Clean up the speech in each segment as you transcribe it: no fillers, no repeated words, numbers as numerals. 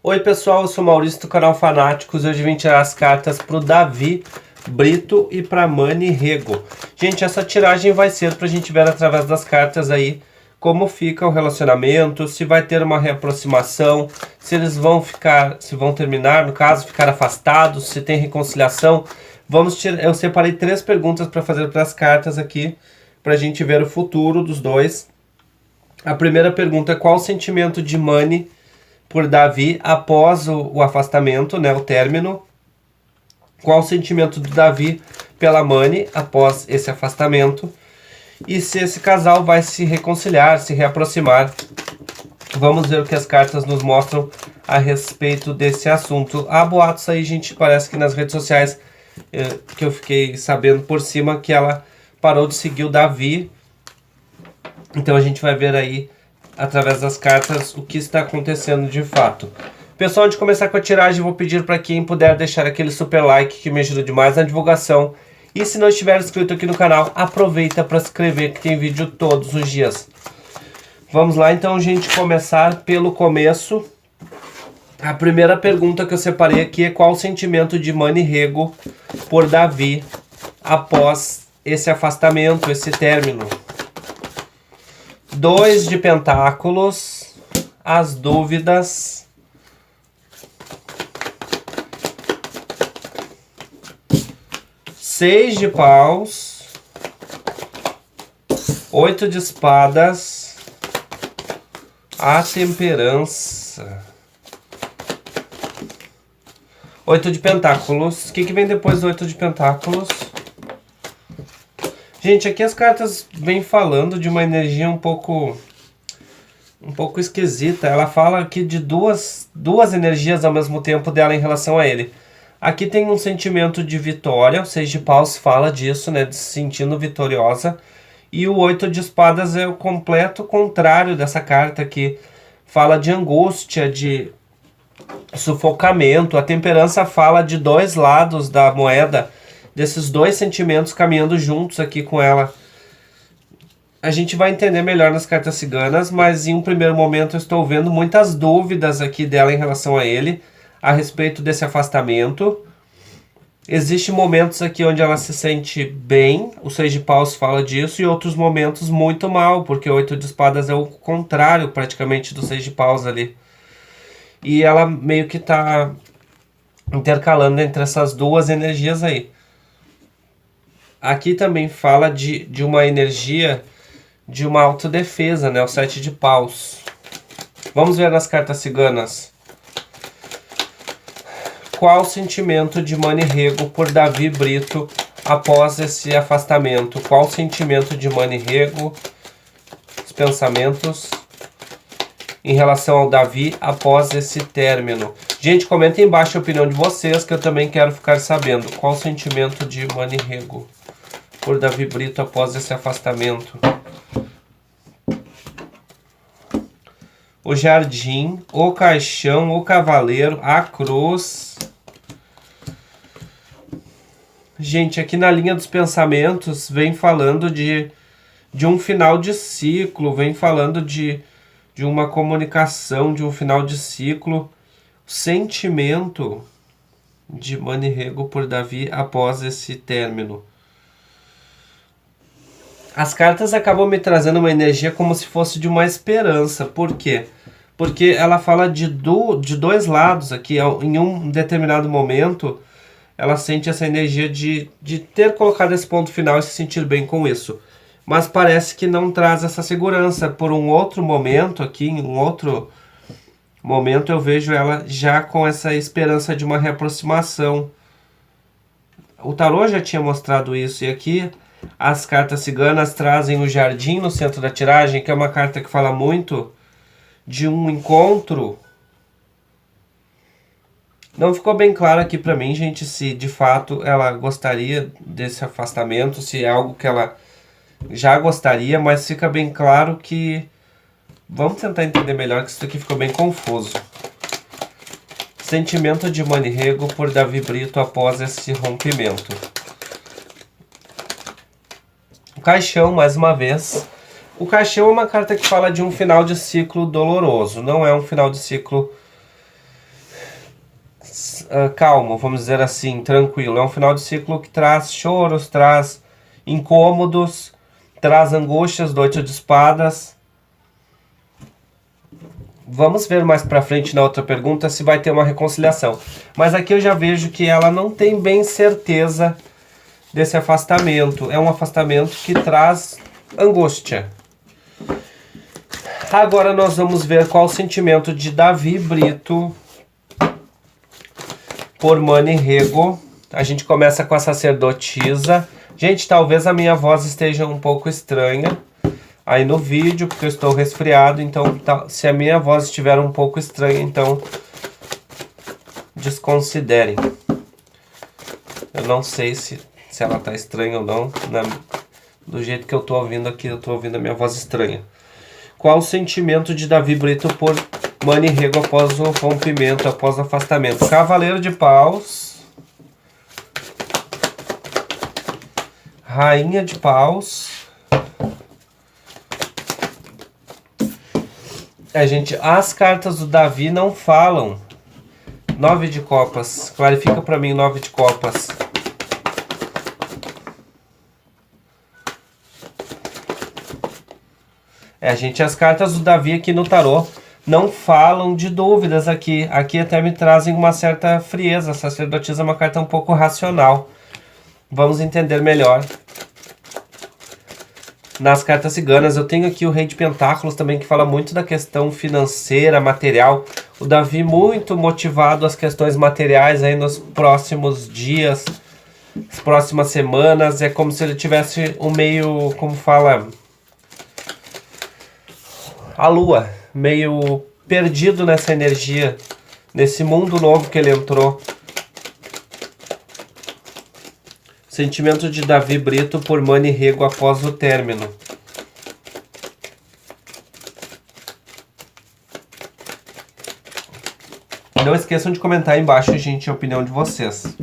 Oi pessoal, eu sou o Maurício do canal Fanáticos. Hoje eu vim tirar as cartas pro Davi Brito e pra Mani Rego. Gente, essa tiragem vai ser pra gente ver através das cartas aí como fica o relacionamento, se vai ter uma reaproximação, se eles vão ficar, se vão terminar, no caso, ficar afastados, se tem reconciliação. Eu separei 3 perguntas para fazer para as cartas aqui, pra gente ver o futuro dos dois. A primeira pergunta é: qual o sentimento de Mani por Davi após o afastamento, né, o término? Qual o sentimento do Davi pela Mani após esse afastamento? E se esse casal vai se reconciliar, se reaproximar? Vamos ver o que as cartas nos mostram a respeito desse assunto. Há boatos aí, gente, parece que nas redes sociais, que eu fiquei sabendo por cima, que ela parou de seguir o Davi. Então a gente vai ver aí, através das cartas, o que está acontecendo de fato. Pessoal, antes de começar com a tiragem, vou pedir para quem puder deixar aquele super like, que me ajuda demais na divulgação. E se não estiver inscrito aqui no canal, aproveita para se inscrever, que tem vídeo todos os dias. Vamos lá então, gente, começar pelo começo. A primeira pergunta que eu separei aqui é: qual o sentimento de Mani Rego por Davi após esse afastamento, esse término? 2 de pentáculos, as dúvidas, 6 de paus, 8 de espadas, a temperança, 8 de pentáculos. O que vem depois do 8 de pentáculos? Gente, aqui as cartas vêm falando de uma energia um pouco esquisita. Ela fala aqui de duas energias ao mesmo tempo dela em relação a ele. Aqui tem um sentimento de vitória, o 6 de paus fala disso, né, de se sentindo vitoriosa. E o 8 de espadas é o completo contrário dessa carta, que fala de angústia, de sufocamento. A temperança fala de 2 lados da moeda, desses 2 sentimentos caminhando juntos aqui com ela. A gente vai entender melhor nas cartas ciganas, mas em um primeiro momento eu estou vendo muitas dúvidas aqui dela em relação a ele, a respeito desse afastamento. Existem momentos aqui onde ela se sente bem, o 6 de paus fala disso, e outros momentos muito mal, porque o 8 de espadas é o contrário praticamente do 6 de paus ali. E ela meio que está intercalando entre essas duas energias aí. Aqui também fala de uma energia de uma autodefesa, né? O 7 de paus. Vamos ver nas cartas ciganas. Qual o sentimento de Mani Rego por Davi Brito após esse afastamento? Qual o sentimento de Mani Rego, os pensamentos em relação ao Davi após esse término? Gente, comentem embaixo a opinião de vocês, que eu também quero ficar sabendo. Qual o sentimento de Mani Rego por Davi Brito após esse afastamento? O jardim, o caixão, o cavaleiro, a cruz. Gente, aqui na linha dos pensamentos vem falando de um final de ciclo, vem falando de uma comunicação, de um final de ciclo. O sentimento de Mani Rego por Davi após esse término. As cartas acabam me trazendo uma energia como se fosse de uma esperança. Por quê? Porque ela fala de 2 lados aqui. Em um determinado momento, ela sente essa energia de ter colocado esse ponto final e se sentir bem com isso. Mas parece que não traz essa segurança. Por um outro momento aqui, em um outro momento, eu vejo ela já com essa esperança de uma reaproximação. O tarô já tinha mostrado isso, e aqui as cartas ciganas trazem o jardim no centro da tiragem, que é uma carta que fala muito de um encontro. Não ficou bem claro aqui pra mim, gente, se de fato ela gostaria desse afastamento, se é algo que ela já gostaria, mas fica bem claro que... Vamos tentar entender melhor, que isso aqui ficou bem confuso. Sentimento de Mani Rego por Davi Brito após esse rompimento. O caixão, mais uma vez. O caixão é uma carta que fala de um final de ciclo doloroso. Não é um final de ciclo calmo, vamos dizer assim, tranquilo. É um final de ciclo que traz choros, traz incômodos, traz angústias do 8 de espadas. Vamos ver mais pra frente na outra pergunta se vai ter uma reconciliação. Mas aqui eu já vejo que ela não tem bem certeza desse afastamento. É um afastamento que traz angústia. Agora nós vamos ver qual o sentimento de Davi Brito por Mani Rego. A gente começa com a sacerdotisa. Gente, talvez a minha voz esteja um pouco estranha aí no vídeo, porque eu estou resfriado, então se a minha voz estiver um pouco estranha, então desconsiderem. Eu não sei se ela está estranha ou não, do jeito que eu estou ouvindo aqui, eu estou ouvindo a minha voz estranha. Qual o sentimento de Davi Brito por Mani Rego após o rompimento, após o afastamento? Cavaleiro de Paus, Rainha de Paus. As cartas do Davi não falam. 9 de copas. Clarifica pra mim 9 de copas. As cartas do Davi aqui no tarô não falam de dúvidas aqui. Aqui até me trazem uma certa frieza. A sacerdotisa é uma carta um pouco racional. Vamos entender melhor. Nas cartas ciganas, eu tenho aqui o Rei de Pentáculos também, que fala muito da questão financeira, material. O Davi muito motivado às questões materiais aí nos próximos dias, as próximas semanas. É como se ele tivesse um meio, como fala, a lua, meio perdido nessa energia, nesse mundo novo que ele entrou. Sentimento de Davi Brito por Mani Rego após o término. Não esqueçam de comentar aí embaixo, gente, a opinião de vocês.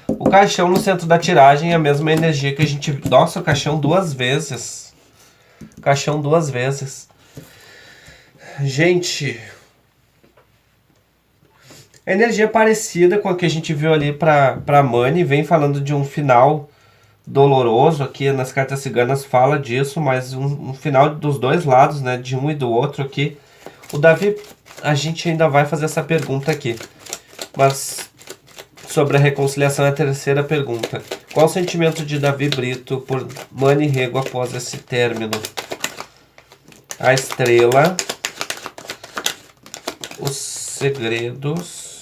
O caixão no centro da tiragem é a mesma energia que a gente... Nossa, o caixão 2 vezes. Caixão 2 vezes. Gente... A energia é parecida com a que a gente viu ali para Mani, vem falando de um final doloroso, aqui nas cartas ciganas fala disso, mas um final dos dois lados, né, de um e do outro aqui. O Davi, a gente ainda vai fazer essa pergunta aqui, mas sobre a reconciliação é a terceira pergunta. Qual o sentimento de Davi Brito por Mani Rego após esse término? A estrela, os segredos...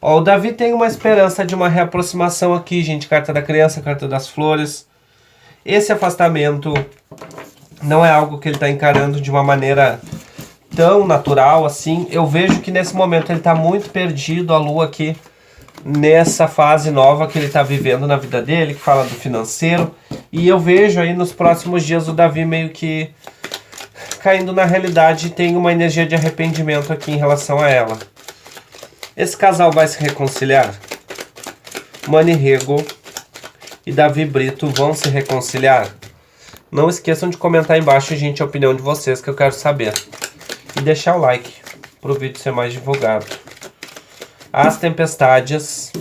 Ó, o Davi tem uma esperança de uma reaproximação aqui, gente. Carta da criança, carta das flores. Esse afastamento não é algo que ele está encarando de uma maneira tão natural assim. Eu vejo que nesse momento ele está muito perdido, a lua aqui, nessa fase nova que ele está vivendo na vida dele, que fala do financeiro. E eu vejo aí nos próximos dias o Davi meio que caindo na realidade, tem uma energia de arrependimento aqui em relação a ela. Esse casal vai se reconciliar? Mani Rego e Davi Brito vão se reconciliar? Não esqueçam de comentar aí embaixo, gente, a opinião de vocês, que eu quero saber. E deixar o like para o vídeo ser mais divulgado. As tempestades.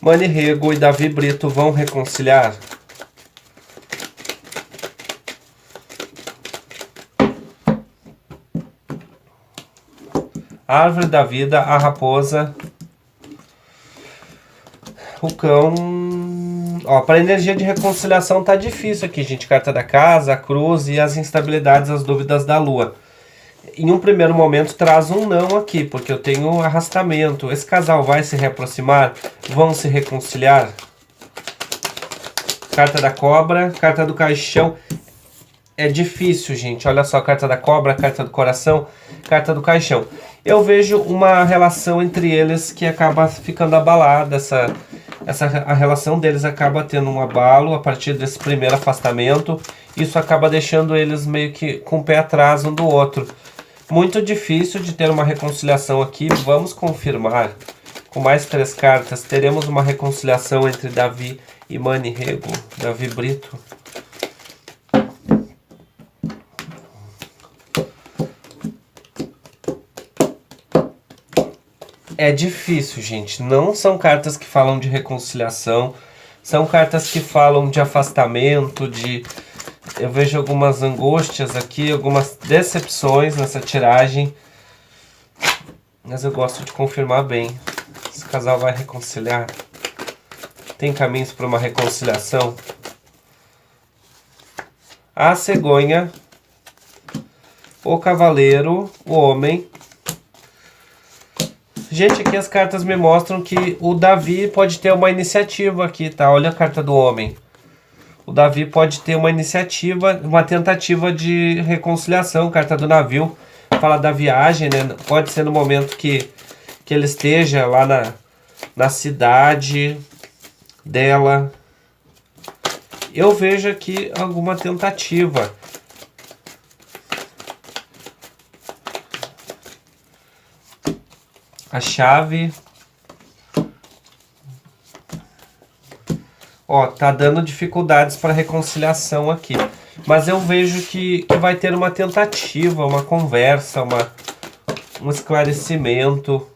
Mani Rego e Davi Brito vão reconciliar? Árvore da vida, a raposa, o cão. Ó, para energia de reconciliação tá difícil aqui, gente. Carta da casa, a cruz e as instabilidades, as dúvidas da lua. Em um primeiro momento traz um não aqui, porque eu tenho arrastamento. Esse casal vai se reaproximar? Vão se reconciliar? Carta da cobra, carta do caixão. É difícil, gente. Olha só, carta da cobra, carta do coração, carta do caixão. Eu vejo uma relação entre eles que acaba ficando abalada. A relação deles acaba tendo um abalo a partir desse primeiro afastamento. Isso acaba deixando eles meio que com o pé atrás um do outro. Muito difícil de ter uma reconciliação aqui. Vamos confirmar. Com mais 3 cartas, teremos uma reconciliação entre Davi e Mani Rego. Davi Brito. é difícil, gente. Não são cartas que falam de reconciliação. São cartas que falam de afastamento, de... Eu vejo algumas angústias aqui, algumas decepções nessa tiragem. Mas eu gosto de confirmar bem. Esse casal vai reconciliar? Tem caminhos para uma reconciliação? A cegonha, o cavaleiro, o homem. Gente, aqui as cartas me mostram que o Davi pode ter uma iniciativa aqui, tá? Olha a carta do homem. O Davi pode ter uma iniciativa, uma tentativa de reconciliação. Carta do navio, fala da viagem, né? Pode ser no momento que ele esteja lá na cidade dela. Eu vejo aqui alguma tentativa. A chave. Ó, tá dando dificuldades para reconciliação aqui. Mas eu vejo que vai ter uma tentativa, uma conversa, um esclarecimento.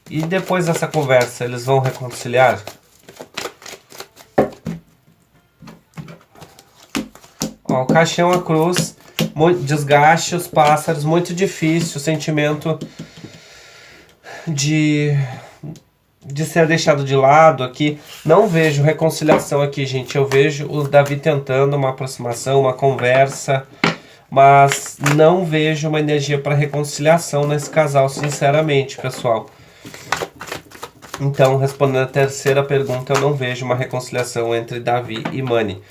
E depois dessa conversa, eles vão reconciliar? Ó, o caixão, a cruz, desgaste, os pássaros, muito difícil, o sentimento de ser deixado de lado aqui. Não vejo reconciliação aqui, gente. Eu vejo o Davi tentando uma aproximação, uma conversa, mas não vejo uma energia para reconciliação nesse casal, sinceramente, pessoal. Então, respondendo a terceira pergunta, eu não vejo uma reconciliação entre Davi e Mani.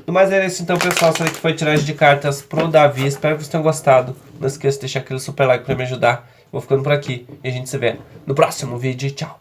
No mais é isso então, pessoal. Essa aqui foi a tiragem de cartas pro Davi. Espero que vocês tenham gostado. Não esqueça de deixar aquele super like para me ajudar. Vou ficando por aqui e a gente se vê no próximo vídeo. Tchau!